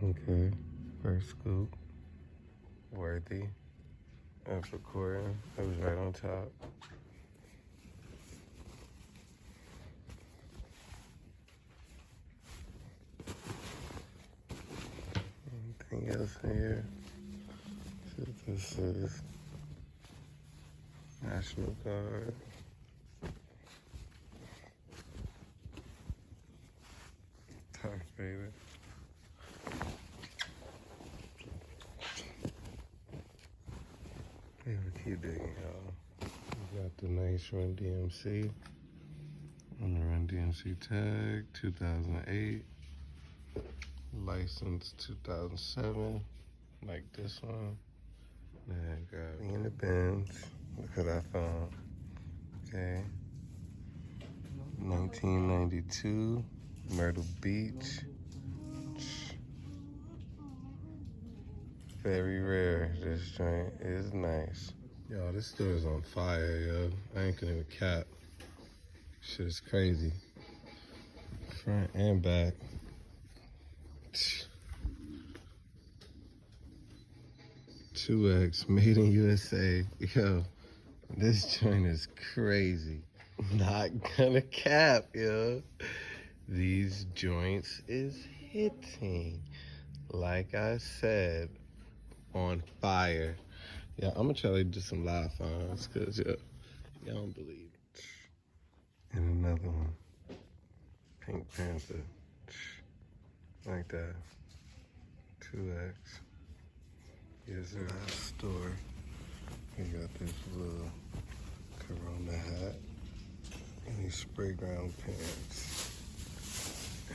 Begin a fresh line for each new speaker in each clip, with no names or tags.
Okay, first scoop, worthy of recording. It was right on top. Anything else in here? This is National Guard. Darth Vader. Yeah, we keep digging, y'all. We got the nice Run DMC on the Run DMC tag, 2008. License 2007, like this one. Then got me in the bins. Look what I found. Okay. 1992, Myrtle Beach. Very rare. This joint is nice. Yo, this store is on fire, yo. I ain't gonna even cap. Shit is crazy. Front and back. 2X, made in USA. Yo, this joint is crazy. Not gonna cap, yo. These joints is hitting. Like I said, on fire. Yeah, I'm gonna try to do some live finds, cause yo, y'all don't believe it. And another one. Pink Panther. Like that. 2X. Here's the last store. We got this little Corona hat and these spray ground pants.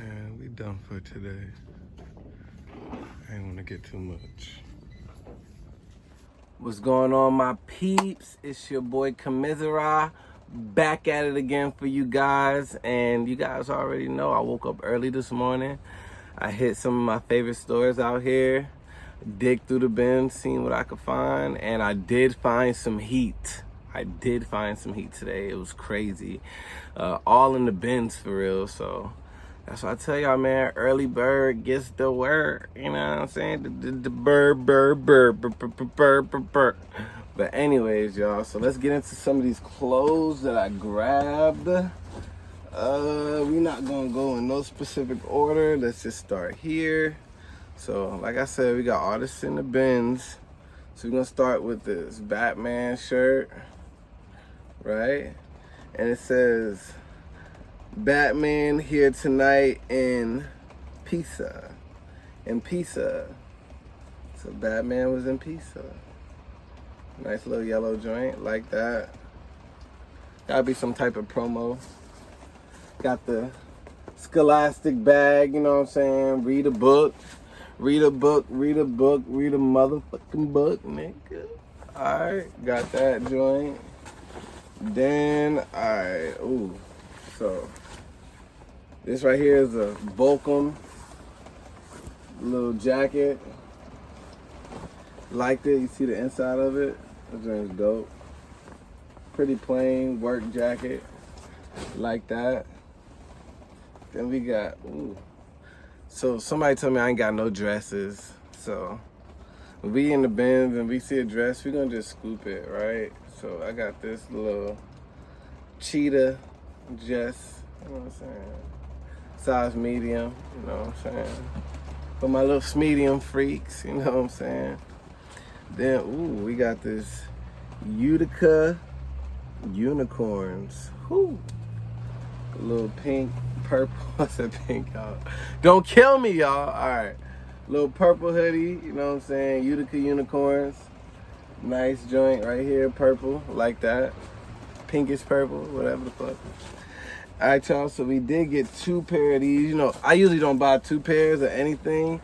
And we done for today. I ain't wanna get too much. What's going on, my peeps? It's your boy Commiserate, back at it again for you guys. And you guys already know I woke up early this morning. I hit some of my favorite stores out here, dig through the bins, seen what I could find, and I did find some heat. I did find some heat today. It was crazy. All in the bins for real, so that's why I tell y'all, man, early bird gets the work. You know what I'm saying? The bird. But anyways, y'all, so let's get into some of these clothes that I grabbed. We not gonna go in no specific order. Let's just start here. So, like I said, we got all this in the bins. So we're gonna start with this Batman shirt, right? And it says, Batman here tonight in Pisa. In Pisa. So Batman was in Pisa. Nice little yellow joint, like that. Gotta be some type of promo. Got the Scholastic bag, you know what I'm saying? Read a book. Read a book, read a book, read a motherfucking book, nigga. Alright, got that joint. Then, alright, ooh. So, this right here is a Volcom little jacket. Liked it, you see the inside of it. That joint's dope. Pretty plain work jacket. Like that. Then we got, ooh. So somebody told me I ain't got no dresses. So when we in the bins and we see a dress, we gonna just scoop it, right? So I got this little cheetah dress, you know what I'm saying? Size medium, you know what I'm saying? For my little medium freaks, you know what I'm saying? Then, ooh, we got this Utica unicorns. Whoo! A little pink, purple. I said pink, y'all. Don't kill me, y'all. All right. Little purple hoodie, you know what I'm saying? Utica unicorns. Nice joint right here, purple, like that. Pinkish purple, whatever the fuck. All right, y'all, so we did get 2 pair of these. You know, I usually don't buy 2 pairs of anything,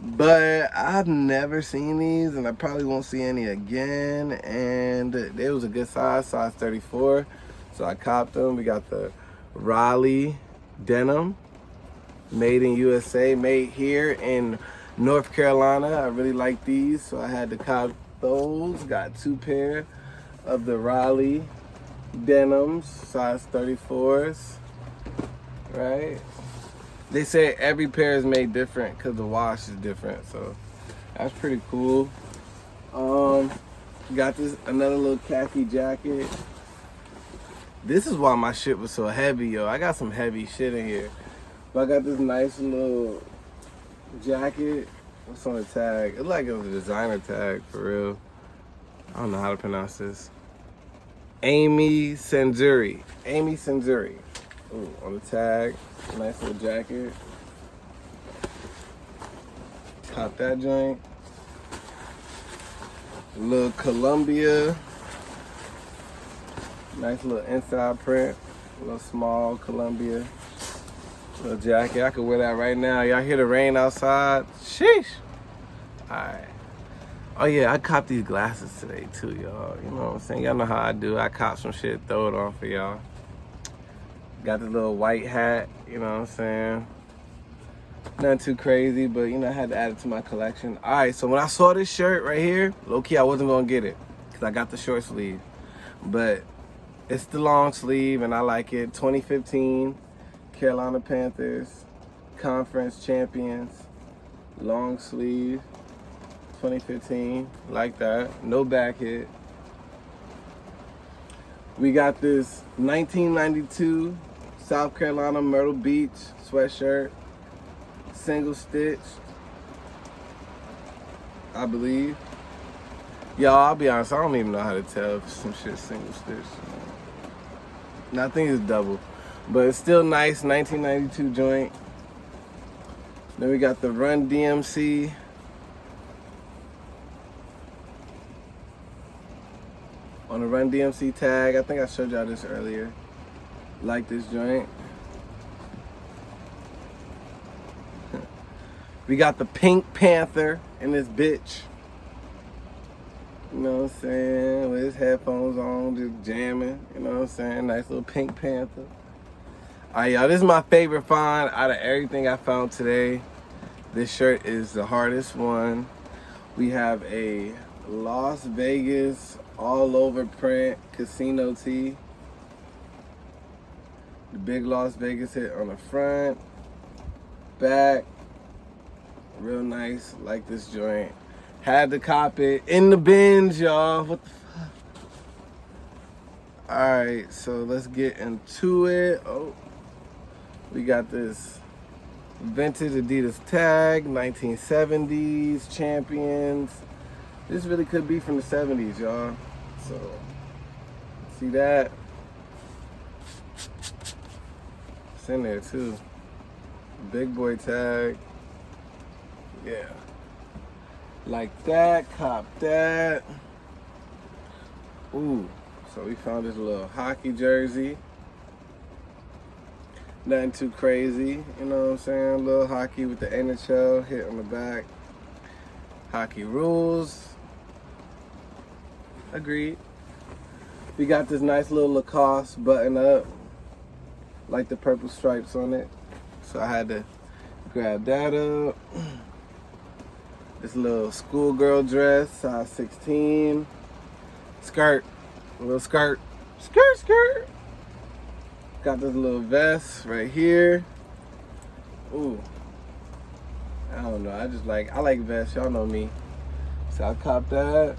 but I've never seen these, and I probably won't see any again. And it was a good size 34. So I copped them. We got the Raleigh denim, made in USA, made here in North Carolina. I really like these, so I had to cop those. Got 2 pair of the Raleigh denims, size 34s, right? They say every pair is made different because the wash is different, so that's pretty cool. Got this another little khaki jacket. This is why my shit was so heavy, yo. I got some heavy shit in here. But I got this nice little jacket. What's on the tag? It looked like it was a designer tag, for real. I don't know how to pronounce this. Amy Senzuri. Amy Senzuri. Ooh, on the tag. Nice little jacket. Cop that joint. A little Columbia. Nice little inside print. A little small Columbia. Little jacket. I could wear that right now. Y'all hear the rain outside? Sheesh. Alright. Oh yeah, I copped these glasses today too, y'all. You know what I'm saying? Y'all know how I do. I cop some shit, throw it on for y'all. Got the little white hat, you know what I'm saying? Nothing too crazy, but you know, I had to add it to my collection. Alright, so when I saw this shirt right here, low-key I wasn't gonna get it, because I got the short sleeve. But it's the long sleeve and I like it. 2015 Carolina Panthers Conference Champions. Long sleeve. 2015, like that. No back hit. We got this 1992 South Carolina Myrtle Beach sweatshirt. Single stitched, I believe. Y'all, I'll be honest, I don't even know how to tell if some shit's single stitched. No, I think it's double. But it's still nice, 1992 joint. Then we got the Run DMC. On the Run DMC tag. I think I showed y'all this earlier. Like this joint. We got the Pink Panther in this bitch. You know what I'm saying? With his headphones on, just jamming. You know what I'm saying? Nice little Pink Panther. Alright, y'all, this is my favorite find out of everything I found today. This shirt is the hardest one. We have a Las Vegas all over print casino tee. The big Las Vegas hit on the front, back. Real nice, like this joint. Had to cop it in the bins, y'all. What the fuck? Alright, so let's get into it. Oh, we got this vintage Adidas tag, 1970s champions. This really could be from the 70s, y'all. So, see that? It's in there too. Big boy tag. Yeah. Like that, cop that. Ooh, so we found this little hockey jersey. Nothing too crazy, you know what I'm saying? A little hockey with the NHL hit on the back. Hockey rules. Agreed. We got this nice little Lacoste button up. Like the purple stripes on it. So I had to grab that up. This little schoolgirl dress, size 16. Skirt, a little skirt. Skirt, skirt. Got this little vest right here. Ooh. I don't know, I like vests, y'all know me. So I copped that.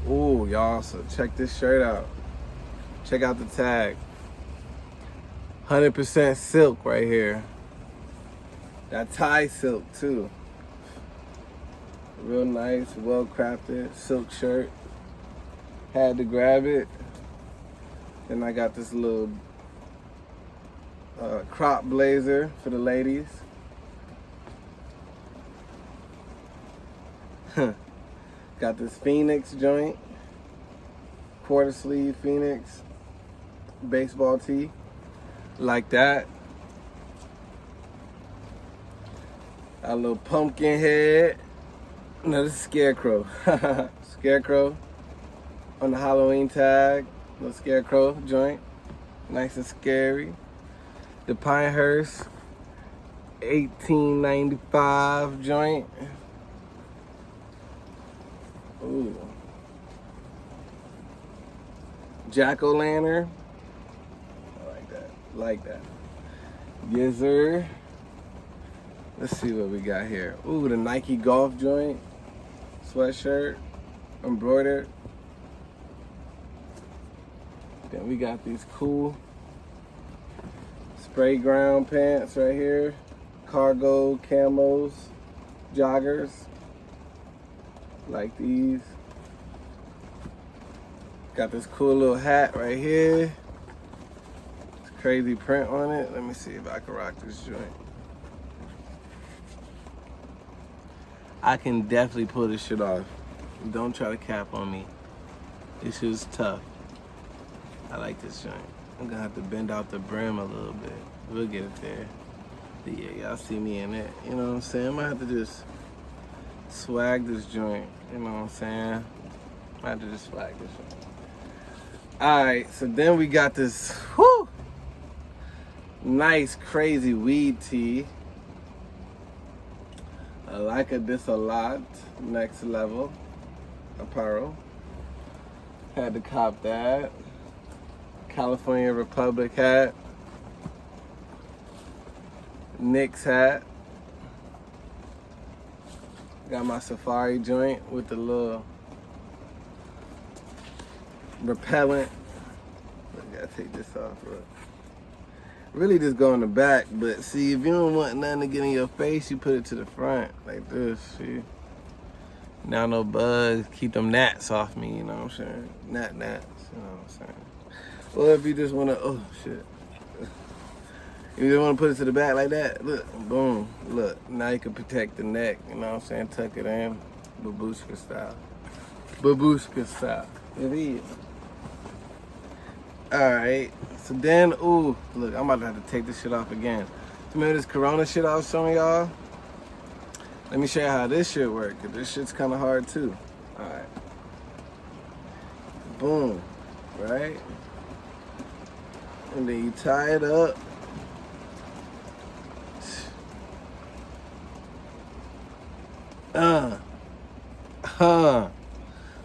Ooh, y'all, so check this shirt out. Check out the tag. 100% silk right here. That tie silk too. Real nice, well crafted silk shirt. Had to grab it. Then I got this little crop blazer for the ladies. Got this Phoenix joint. Quarter sleeve Phoenix baseball tee. Like that. A little pumpkin head. No, this is Scarecrow. Scarecrow on the Halloween tag. Little Scarecrow joint. Nice and scary. The Pinehurst 1895 joint. Ooh. Jack-o'-lantern. I like that. Like that. Yes, sir. Let's see what we got here. Ooh, the Nike golf joint sweatshirt, embroidered. Then we got these cool spray ground pants right here, cargo camos, joggers, like these. Got this cool little hat right here. It's crazy print on it. Let me see if I can rock this joint. I can definitely pull this shit off. Don't try to cap on me. This shit's tough. I like this joint. I'm gonna have to bend out the brim a little bit. We'll get it there. But yeah, y'all see me in it. You know what I'm saying? I'm gonna have to just swag this joint. You know what I'm saying? I have to just swag this joint. Alright, so then we got this nice, crazy weed tee. I like this a lot. Next level apparel. Had to cop that. California Republic hat. Knicks hat. Got my safari joint with the little repellent. I gotta take this off, look. Really just go in the back, but see, if you don't want nothing to get in your face, you put it to the front, like this, see? Now no bugs, keep them gnats off me, you know what I'm saying? Gnats, you know what I'm saying? Or if you just wanna, oh shit. If you just wanna put it to the back like that, look, boom, look. Now you can protect the neck, you know what I'm saying? Tuck it in, babushka style. Babushka style, it is. Alright, so then, ooh, look, I'm about to have to take this shit off again. Remember this Corona shit I was showing y'all? Let me show you how this shit works, because this shit's kind of hard too. Alright. Boom, right? And then you tie it up.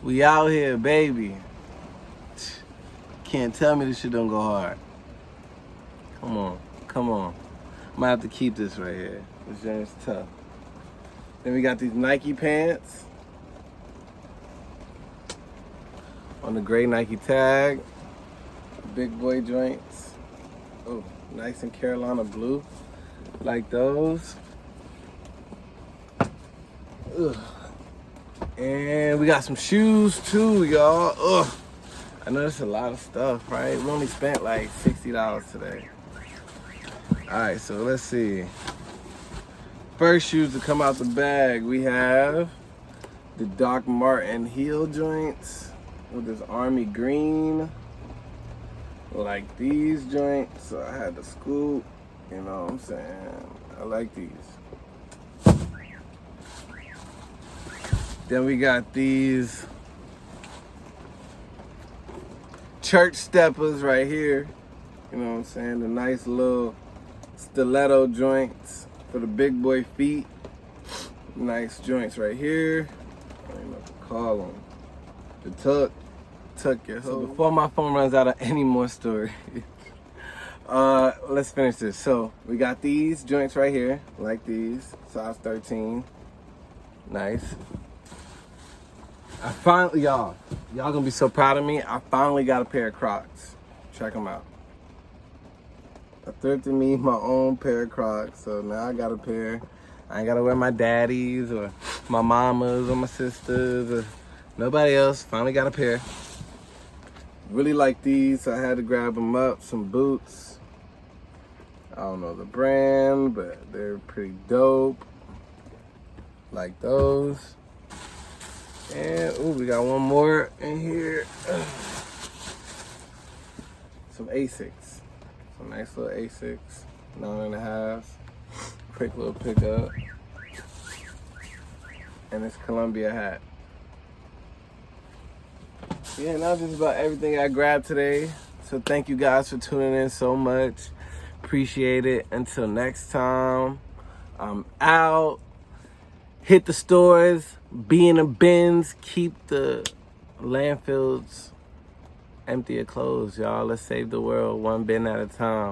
We out here, baby. Can't tell me this shit don't go hard. Come on, come on. I might have to keep this right here. This joint's tough. Then we got these Nike pants on the gray Nike tag. Big boy joints. Oh, nice and Carolina blue. Like those. Ugh. And we got some shoes too, y'all. Ugh. I know that's a lot of stuff, right? We only spent like $60 today. All right, so let's see. First shoes to come out the bag, we have the Doc Marten heel joints with this army green. Like these joints, so I had to scoop, you know what I'm saying? I like these. Then we got these church steppers right here. You know what I'm saying? The nice little stiletto joints for the big boy feet. Nice joints right here. I don't know what to call them. The tuck your hoe. So before my phone runs out of any more stories, let's finish this. So we got these joints right here, like these, size 13. Nice. I finally, y'all gonna be so proud of me. I finally got a pair of Crocs. Check them out. I thrifted me my own pair of Crocs, so now I got a pair. I ain't gotta wear my daddies or my mamas or my sisters or nobody else. Finally got a pair. Really like these, so I had to grab them up. Some boots. I don't know the brand, but they're pretty dope. Like those. And, ooh, we got one more in here. Some Asics. Some nice little Asics. 9.5. Quick little pickup. And this Columbia hat. Yeah, and that's just about everything I grabbed today. So thank you guys for tuning in so much. Appreciate it. Until next time, I'm out. Hit the stores, be in the bins, keep the landfills empty of clothes, y'all. Let's save the world one bin at a time.